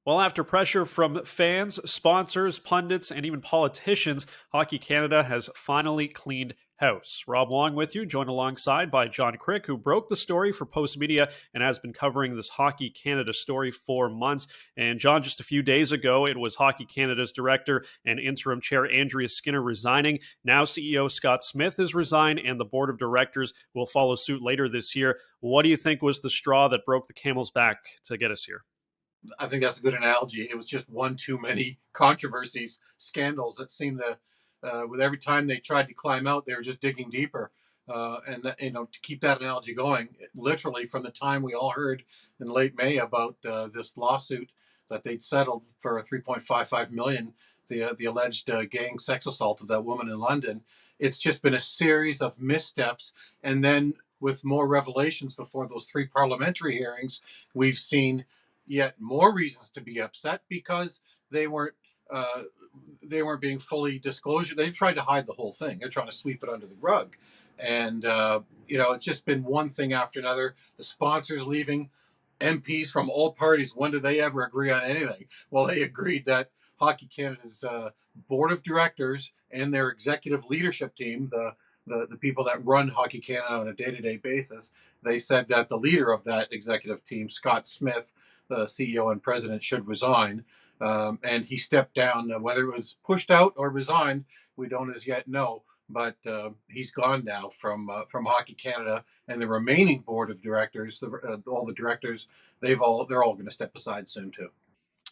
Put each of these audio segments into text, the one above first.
Well, after pressure from fans, sponsors, pundits, and even politicians, Hockey Canada has finally cleaned house. Rob Wong with you, joined alongside by John Kryk, who broke the story for Postmedia and has been covering this Hockey Canada story for months. And John, just a few days ago, it was Hockey Canada's director and interim chair Andrea Skinner resigning. Now CEO Scott Smith has resigned, and the board of directors will follow suit later this year. What do you think was the straw that broke the camel's back to get us here? I think that's a good analogy. It was just one too many controversies, scandals that seemed to, with every time they tried to climb out, they were just digging deeper. To keep that analogy going, literally from the time we all heard in late May about this lawsuit that they'd settled for 3.55 million, the alleged gang sex assault of that woman in London, it's just been a series of missteps, and then with more revelations before those three parliamentary hearings, we've seen yet more reasons to be upset because they weren't uh, they weren't being fully disclosed. They tried to hide the whole thing. They're trying to sweep it under the rug, and it's just been one thing after another. The sponsors leaving, MPs from all parties. When do they ever agree on anything? Well, they agreed that Hockey Canada's board of directors and their executive leadership team, the people that run Hockey Canada on a day-to-day basis, they said that the leader of that executive team, Scott Smith, the CEO and president, should resign. And he stepped down. Whether it was pushed out or resigned, we don't as yet know. But he's gone now from Hockey Canada, and the remaining board of directors, all the directors, they're all going to step aside soon too.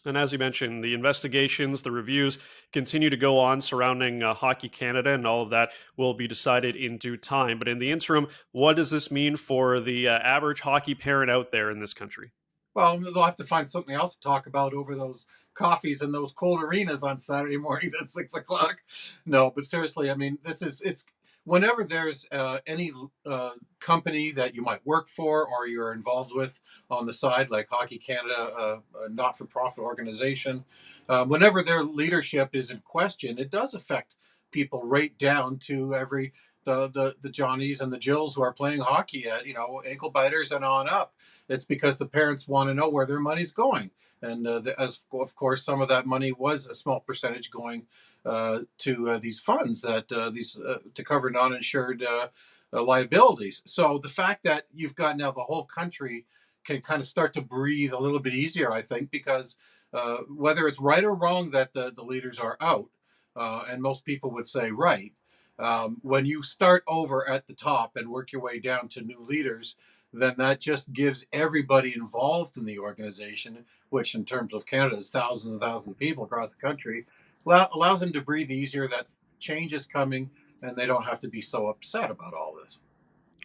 And as you mentioned, the investigations, the reviews continue to go on surrounding Hockey Canada, and all of that will be decided in due time. But in the interim, what does this mean for the average hockey parent out there in this country? Well, they'll have to find something else to talk about over those coffees in those cold arenas on Saturday mornings at 6 o'clock. No, but seriously, I mean, it's whenever there's any company that you might work for or you're involved with on the side, like Hockey Canada, a not-for-profit organization, whenever their leadership is in question, it does affect people right down to every the Johnnies and the Jills who are playing hockey at ankle biters and on up. It's because the parents want to know where their money's going, and as of course some of that money was a small percentage going to these funds that these to cover non-insured liabilities. So the fact that you've got now the whole country can kind of start to breathe a little bit easier, I think, because whether it's right or wrong that the leaders are out, and most people would say right. When you start over at the top and work your way down to new leaders, then that just gives everybody involved in the organization, which in terms of Canada is thousands and thousands of people across the country, allows them to breathe easier that change is coming and they don't have to be so upset about all this.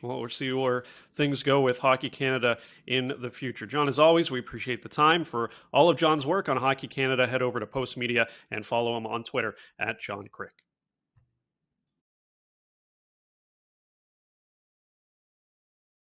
Well, we'll see where things go with Hockey Canada in the future. John, as always, we appreciate the time. For all of John's work on Hockey Canada, head over to Postmedia and follow him on Twitter at John Kryk.